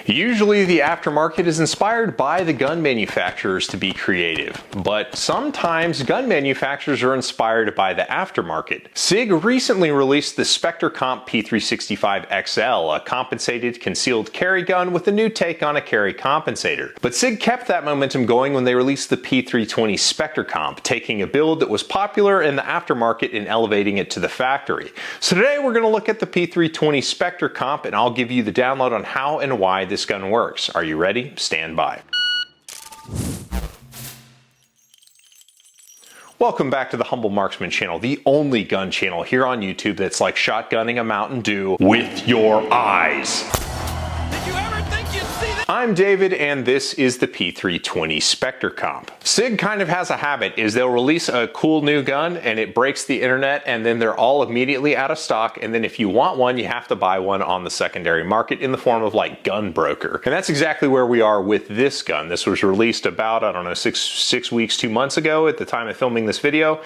Usually the aftermarket is inspired by the gun manufacturers to be creative, but sometimes gun manufacturers are inspired by the aftermarket. SIG recently released the Spectre Comp P365 XL, a compensated concealed carry gun with a new take on a carry compensator. But SIG kept that momentum going when they released the P320 Spectre Comp, taking a build that was popular in the aftermarket and elevating it to the factory. So today we're going to look at the P320 Spectre Comp, and I'll give you the download on how and why this gun works. Are you ready? Stand by. Welcome back to the Humble Marksman channel, the only gun channel here on YouTube that's like shotgunning a Mountain Dew with your eyes. Did you ever think you'd see that? I'm David, and this is the P320 Spectre Comp. SIG kind of has a habit, is they'll release a cool new gun and it breaks the internet, and then they're all immediately out of stock, and then if you want one, you have to buy one on the secondary market in the form of like Gun Broker. And that's exactly where we are with this gun. This was released about, I don't know, six weeks, 2 months ago at the time of filming this video.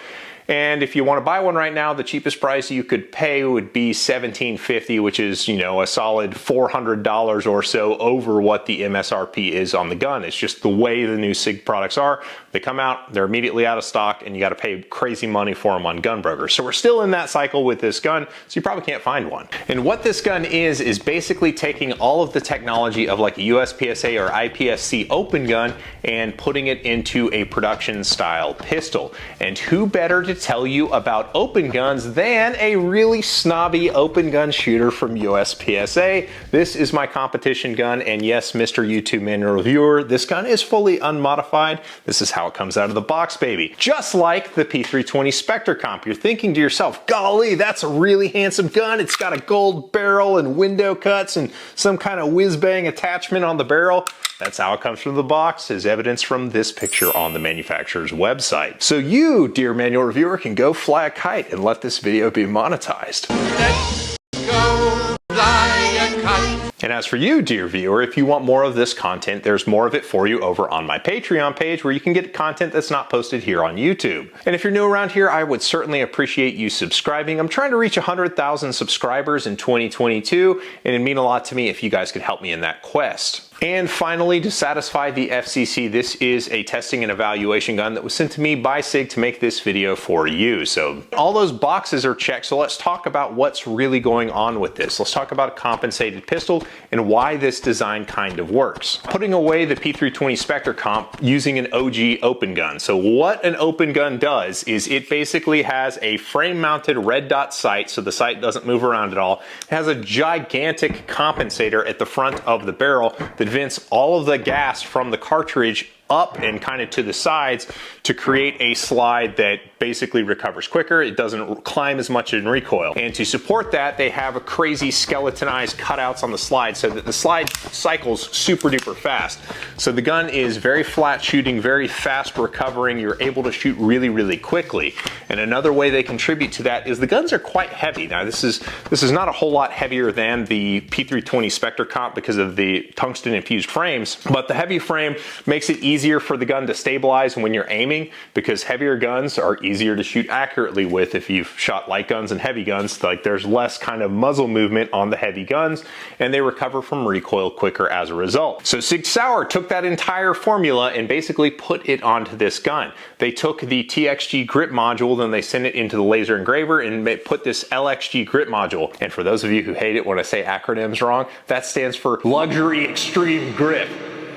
And if you want to buy one right now, the cheapest price you could pay would be $1,750, which is, you know, a solid $400 or so over what the MSRP is on the gun. It's just the way the new SIG products are. They come out, they're immediately out of stock, and you got to pay crazy money for them on Gun Broker. So we're still in that cycle with this gun, so you probably can't find one. And what this gun is basically taking all of the technology of like a USPSA or IPSC open gun and putting it into a production style pistol. And who better to tell you about open guns than a really snobby open gun shooter from USPSA. This is my competition gun, and yes, Mr. YouTube manual reviewer, this gun is fully unmodified. This is how it comes out of the box, baby. Just like the P320 Spectre Comp, you're thinking to yourself, golly, that's a really handsome gun. It's got a gold barrel and window cuts and some kind of whiz-bang attachment on the barrel. That's how it comes from the box, as evidence from this picture on the manufacturer's website. So you, dear manual reviewer, can go fly a kite and let this video be monetized. Let's go fly a kite. And as for you, dear viewer, if you want more of this content, there's more of it for you over on my Patreon page, where you can get content that's not posted here on YouTube. And if you're new around here, I would certainly appreciate you subscribing. I'm trying to reach 100,000 subscribers in 2022, and it'd mean a lot to me if you guys could help me in that quest. And finally, to satisfy the FCC, this is a testing and evaluation gun that was sent to me by SIG to make this video for you. So all those boxes are checked, so let's talk about what's really going on with this. Let's talk about a compensated pistol and why this design kind of works. Putting away the P320 Spectre Comp using an OG open gun. So what an open gun does is it basically has a frame-mounted red dot sight, so the sight doesn't move around at all. It has a gigantic compensator at the front of the barrel that vents all of the gas from the cartridge up and kind of to the sides to create a slide that basically recovers quicker. It doesn't climb as much in recoil. And to support that, they have a crazy skeletonized cutouts on the slide so that the slide cycles super duper fast. So the gun is very flat shooting, very fast recovering. You're able to shoot really, really quickly. And another way they contribute to that is the guns are quite heavy. Now this is not a whole lot heavier than the P320 Spectre Comp because of the tungsten infused frames, but the heavy frame makes it easier for the gun to stabilize when you're aiming, because heavier guns are easier to shoot accurately with. If you've shot light guns and heavy guns, like there's less kind of muzzle movement on the heavy guns, and they recover from recoil quicker as a result. So SIG Sauer took that entire formula and basically put it onto this gun. They took the TXG grip module, then they sent it into the laser engraver and put this LXG grip module. And for those of you who hate it when I say acronyms wrong, that stands for Luxury Extreme Grip.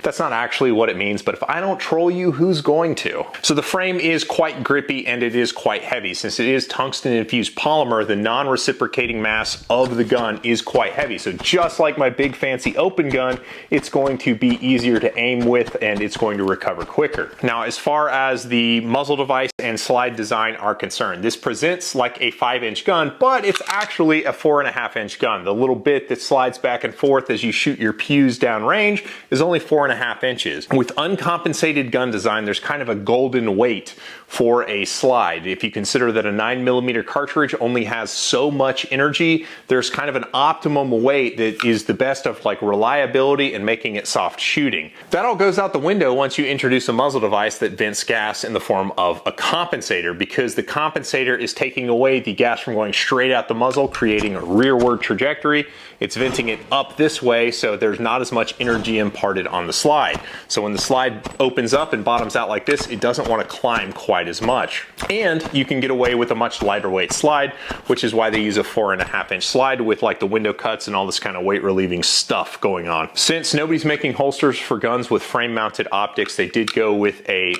That's not actually what it means, but if I don't troll you, who's going to? So the frame is quite grippy and it is quite heavy. Since it is tungsten infused polymer, the non-reciprocating mass of the gun is quite heavy. So just like my big fancy open gun, it's going to be easier to aim with and it's going to recover quicker. Now, as far as the muzzle device and slide design are concerned, this presents like a 5-inch gun, but it's actually a 4.5-inch gun. The little bit that slides back and forth as you shoot your pews down range is only 4.5 inches. With uncompensated gun design, there's kind of a golden weight for a slide. If you consider that a 9mm cartridge only has so much energy, there's kind of an optimum weight that is the best of like reliability and making it soft shooting. That all goes out the window once you introduce a muzzle device that vents gas in the form of a compensator, because the compensator is taking away the gas from going straight out the muzzle, creating a rearward trajectory. It's venting it up this way, so there's not as much energy imparted on the slide. So when the slide opens up and bottoms out like this, it doesn't want to climb quite as much. And you can get away with a much lighter weight slide, which is why they use a 4.5-inch slide with like the window cuts and all this kind of weight relieving stuff going on. Since nobody's making holsters for guns with frame mounted optics, they did go with a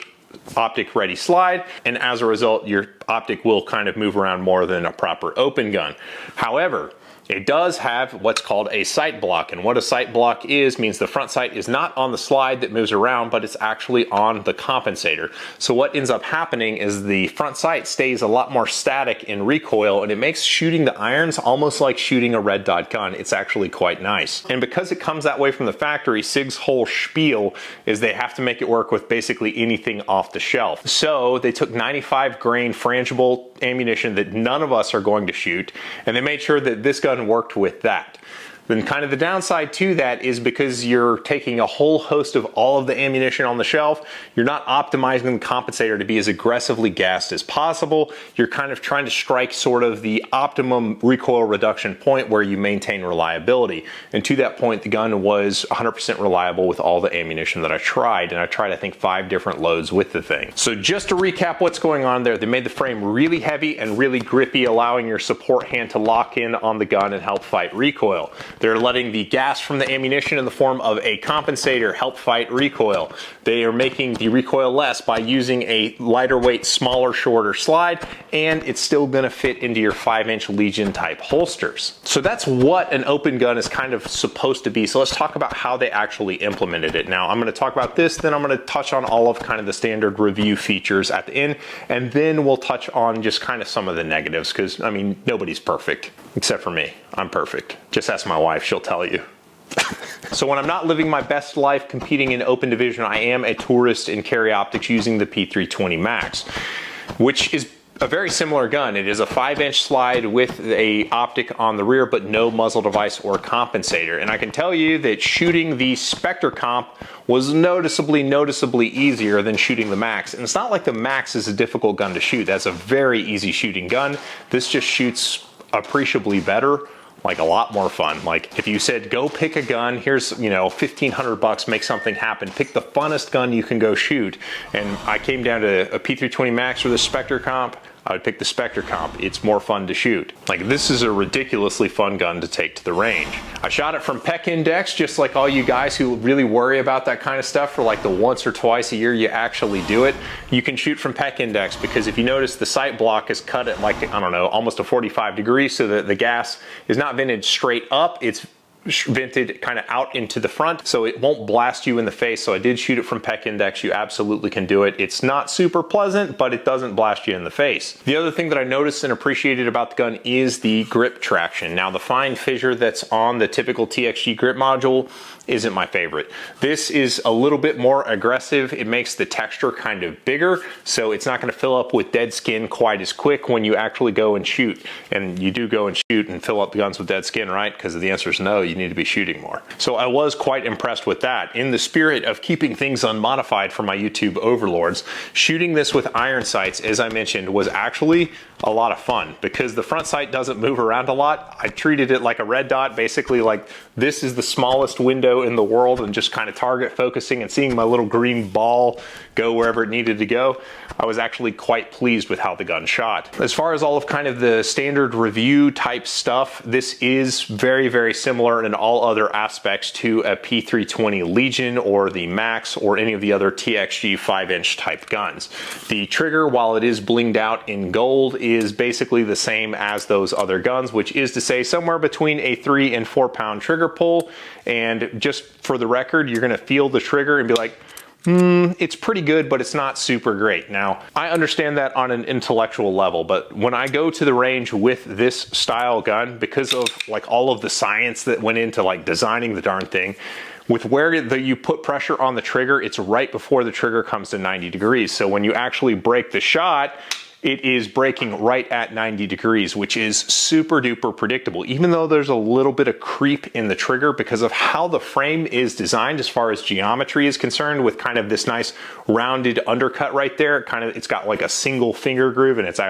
optic ready slide, and as a result your optic will kind of move around more than a proper open gun. However, it does have what's called a sight block, and what a sight block is means the front sight is not on the slide that moves around, but it's actually on the compensator. So what ends up happening is the front sight stays a lot more static in recoil, and it makes shooting the irons almost like shooting a red dot gun. It's actually quite nice. And because it comes that way from the factory, SIG's whole spiel is they have to make it work with basically anything off the shelf. So they took 95 grain frangible ammunition that none of us are going to shoot, and they made sure that this gun worked with that. Then kind of the downside to that is because you're taking a whole host of all of the ammunition on the shelf, you're not optimizing the compensator to be as aggressively gassed as possible. You're kind of trying to strike sort of the optimum recoil reduction point where you maintain reliability. And to that point, the gun was 100% reliable with all the ammunition that I tried, and I tried I think 5 different loads with the thing. So just to recap what's going on there, they made the frame really heavy and really grippy, allowing your support hand to lock in on the gun and help fight recoil. They're letting the gas from the ammunition in the form of a compensator help fight recoil. They are making the recoil less by using a lighter weight, smaller, shorter slide, and it's still gonna fit into your 5-inch Legion type holsters. So that's what an open gun is kind of supposed to be. So let's talk about how they actually implemented it. Now I'm gonna talk about this, then I'm gonna touch on all of kind of the standard review features at the end, and then we'll touch on just kind of some of the negatives, because I mean, nobody's perfect, except for me. I'm perfect. Just ask my wife, she'll tell you. So when I'm not living my best life competing in open division, I am a tourist in carry optics using the P320 Max, which is a very similar gun. It is a 5-inch slide with a optic on the rear, but no muzzle device or compensator. And I can tell you that shooting the Spectre Comp was noticeably easier than shooting the Max. And it's not like the Max is a difficult gun to shoot. That's a very easy shooting gun. This just shoots appreciably better. Like a lot more fun. Like if you said, go pick a gun, here's, you know, $1,500, make something happen, pick the funnest gun you can go shoot. And I came down to a P320 Max or the Spectre Comp, I would pick the Spectre Comp. It's more fun to shoot. Like this is a ridiculously fun gun to take to the range. I shot it from PEC index, just like all you guys who really worry about that kind of stuff for like the once or twice a year you actually do it. You can shoot from PEC index, because if you notice the sight block is cut at like, I don't know, almost a 45 degrees, so that the gas is not vented straight up, it's vented kind of out into the front, so it won't blast you in the face. So I did shoot it from PEC index. You absolutely can do it. It's not super pleasant, but it doesn't blast you in the face. The other thing that I noticed and appreciated about the gun is the grip traction. Now the fine fissure that's on the typical TXG grip module isn't my favorite. This is a little bit more aggressive. It makes the texture kind of bigger, so it's not going to fill up with dead skin quite as quick when you actually go and shoot. And you do go and shoot and fill up the guns with dead skin, right? Because the answer is no, you need to be shooting more. So I was quite impressed with that. In the spirit of keeping things unmodified for my YouTube overlords, shooting this with iron sights, as I mentioned, was actually a lot of fun, because the front sight doesn't move around a lot. I treated it like a red dot, basically like this is the smallest window in the world, and just kind of target focusing and seeing my little green ball go wherever it needed to go. I was actually quite pleased with how the gun shot. As far as all of kind of the standard review type stuff, this is very, very similar in all other aspects to a P320 Legion or the Max or any of the other TXG 5-inch type guns. The trigger, while it is blinged out in gold, is basically the same as those other guns, which is to say somewhere between a 3 and 4 pound trigger pull. And just for the record, you're gonna feel the trigger and be like, it's pretty good, but it's not super great. Now, I understand that on an intellectual level, but when I go to the range with this style gun, because of like all of the science that went into like designing the darn thing, with where you put pressure on the trigger, it's right before the trigger comes to 90 degrees. So when you actually break the shot, it is breaking right at 90 degrees, which is super duper predictable, even though there's a little bit of creep in the trigger because of how the frame is designed as far as geometry is concerned, with kind of this nice rounded undercut right there. It's got like a single finger groove, and it's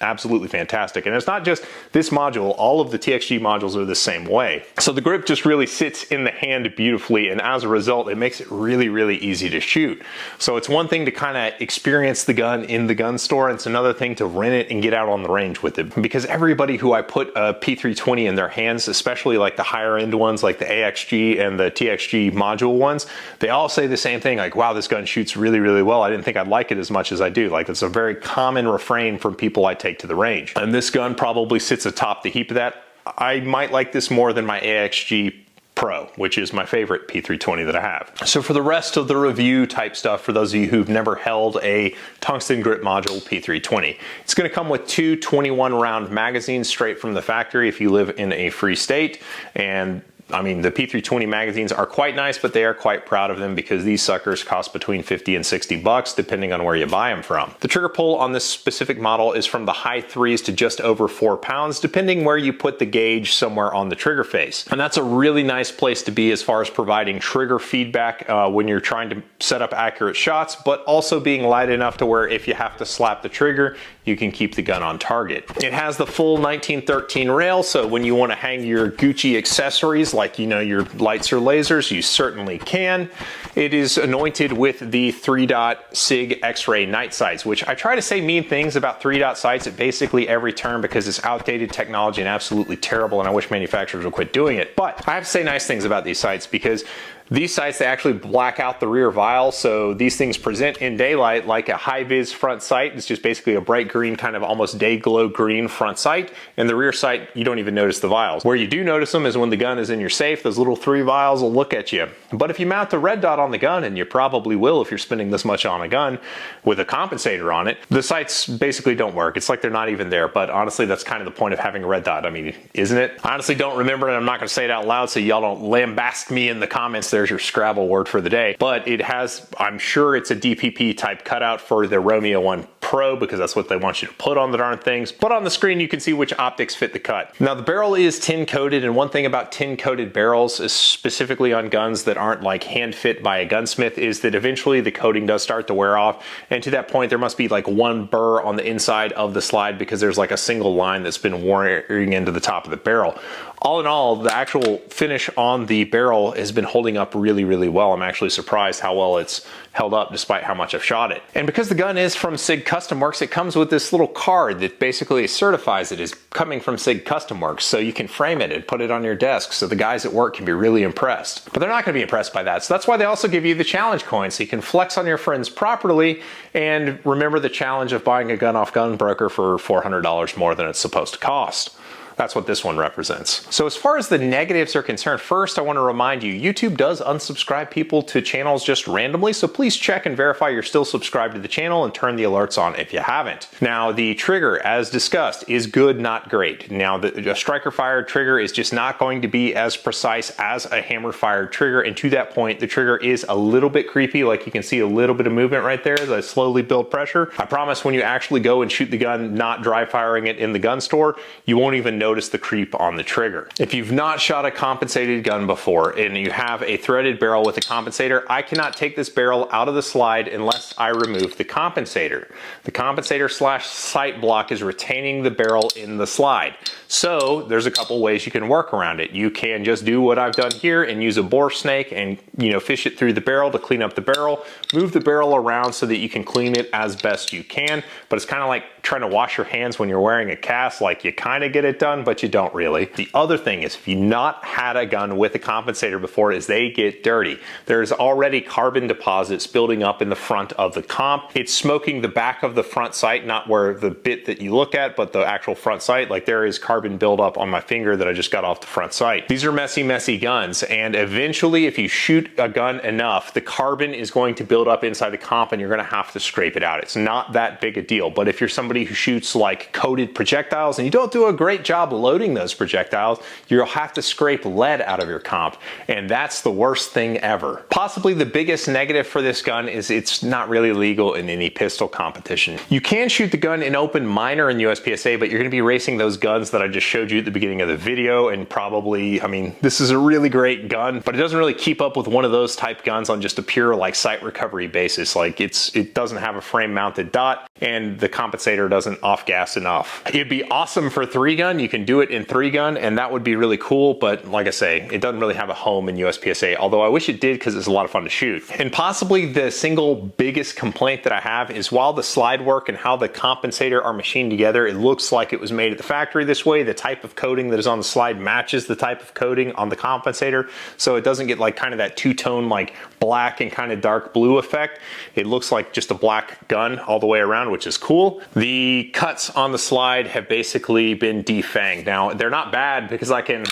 absolutely fantastic. And it's not just this module, all of the TXG modules are the same way. So the grip just really sits in the hand beautifully, and as a result, it makes it really, really easy to shoot. So it's one thing to kind of experience the gun in the gun store, and it's another thing to rent it and get out on the range with it. Because everybody who I put a P320 in their hands, especially like the higher end ones, like the AXG and the TXG module ones, they all say the same thing, like, wow, this gun shoots really, really well. I didn't think I'd like it as much as I do. Like, it's a very common refrain from people I take to the range. And this gun probably sits atop the heap of that. I might like this more than my AXG Pro, which is my favorite P320 that I have. So for the rest of the review type stuff, for those of you who've never held a tungsten grip module P320, it's going to come with two 21 round magazines straight from the factory if you live in a free state. And I mean, the P320 magazines are quite nice, but they are quite proud of them because these suckers cost between 50 and 60 bucks, depending on where you buy them from. The trigger pull on this specific model is from the high 3s to just over 4 pounds, depending where you put the gauge somewhere on the trigger face. And that's a really nice place to be as far as providing trigger feedback when you're trying to set up accurate shots, but also being light enough to where if you have to slap the trigger, you can keep the gun on target. It has the full 1913 rail, so when you want to hang your Gucci accessories like, you know, your lights or lasers, you certainly can. It is anointed with the 3-dot SIG X-ray night sights, which I try to say mean things about 3-dot sights at basically every turn because it's outdated technology and absolutely terrible, and I wish manufacturers would quit doing it. But I have to say nice things about these sights because these sights, they actually black out the rear vial, so these things present in daylight like a high-vis front sight. It's just basically a bright green, kind of almost day glow green front sight, and the rear sight, you don't even notice the vials. Where you do notice them is when the gun is in your safe. Those little 3 vials will look at you. But if you mount the red dot on the gun, and you probably will if you're spending this much on a gun with a compensator on it, the sights basically don't work. It's like they're not even there, but honestly, that's kind of the point of having a red dot. I mean, isn't it? I honestly don't remember, and I'm not gonna say it out loud so y'all don't lambast me in the comments. There's your Scrabble word for the day. But it has, I'm sure it's a DPP type cutout for the Romeo 1 Pro because that's what they want you to put on the darn things. But on the screen, you can see which optics fit the cut. Now, the barrel is tin coated, and one thing about tin coated barrels is specifically on guns that aren't like hand fit by a gunsmith is that eventually the coating does start to wear off. And to that point, there must be like one burr on the inside of the slide because there's like a single line that's been wearing into the top of the barrel. All in all, the actual finish on the barrel has been holding up really, really well. I'm actually surprised how well it's held up despite how much I've shot it. And because the gun is from SIG Custom Works, it comes with this little card that basically certifies it as coming from SIG Custom Works, so you can frame it and put it on your desk so the guys at work can be really impressed. But they're not going to be impressed by that, so that's why they also give you the challenge coin, so you can flex on your friends properly and remember the challenge of buying a gun off Gunbroker for $400 more than it's supposed to cost. That's what this one represents. So as far as the negatives are concerned, first I want to remind you, YouTube does unsubscribe people to channels just randomly, so please check and verify you're still subscribed to the channel and turn the alerts on if you haven't. Now, the trigger, as discussed, is good, not great. Now, a striker-fired trigger is just not going to be as precise as a hammer-fired trigger, and to that point, the trigger is a little bit creepy, like you can see a little bit of movement right there as I slowly build pressure. I promise when you actually go and shoot the gun, not dry firing it in the gun store, you won't even notice the creep on the trigger. If you've not shot a compensated gun before and you have a threaded barrel with a compensator, I cannot take this barrel out of the slide unless I remove the compensator. The compensator / sight block is retaining the barrel in the slide. So there's a couple ways you can work around it. You can just do what I've done here and use a bore snake and, you know, fish it through the barrel to clean up the barrel, move the barrel around so that you can clean it as best you can. But it's kind of like trying to wash your hands when you're wearing a cast, like you kind of get it done, but you don't really. The other thing is, if you've not had a gun with a compensator before, is they get dirty. There's already carbon deposits building up in the front of the comp. It's smoking the back of the front sight, not where the bit that you look at, but the actual front sight. Like there is carbon buildup on my finger that I just got off the front sight. These are messy, messy guns, and eventually if you shoot a gun enough, the carbon is going to build up inside the comp and you're gonna have to scrape it out. It's not that big a deal, but if you're somebody who shoots like coated projectiles and you don't do a great job job loading those projectiles, you'll have to scrape lead out of your comp, and that's the worst thing ever. Possibly the biggest negative for this gun is it's not really legal in any pistol competition. You can shoot the gun in open minor in USPSA, but you're going to be racing those guns that I just showed you at the beginning of the video, and probably, I mean, this is a really great gun, but it doesn't really keep up with one of those type guns on just a pure like sight recovery basis. Like it doesn't have a frame mounted dot, and the compensator doesn't off gas enough. It'd be awesome for 3-gun. You can do it in 3-gun, and that would be really cool, but like I say, it doesn't really have a home in USPSA, although I wish it did because it's a lot of fun to shoot. And possibly the single biggest complaint that I have is while the slide work and how the compensator are machined together, it looks like it was made at the factory this way. The type of coating that is on the slide matches the type of coating on the compensator, so it doesn't get like kind of that two-tone like black and kind of dark blue effect. It looks like just a black gun all the way around, which is cool. The cuts on the slide have basically been defanged. Now, they're not bad because I can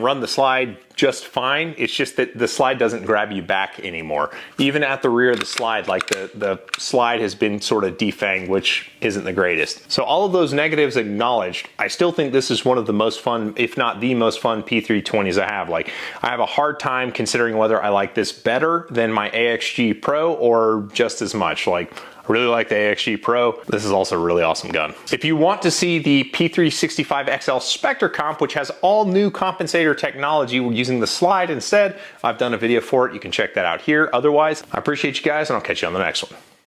run the slide just fine. It's just that the slide doesn't grab you back anymore. Even at the rear of the slide, like the slide has been sort of defanged, which isn't the greatest. So all of those negatives acknowledged, I still think this is one of the most fun, if not the most fun P320s I have. Like, I have a hard time considering whether I like this better than my AXG Pro or just as much. Like, I really like the AXG Pro. This is also a really awesome gun. If you want to see the P365 XL Spectre Comp, which has all new compensator technology, we're using the slide instead. I've done a video for it. You can check that out here. Otherwise, I appreciate you guys, and I'll catch you on the next one.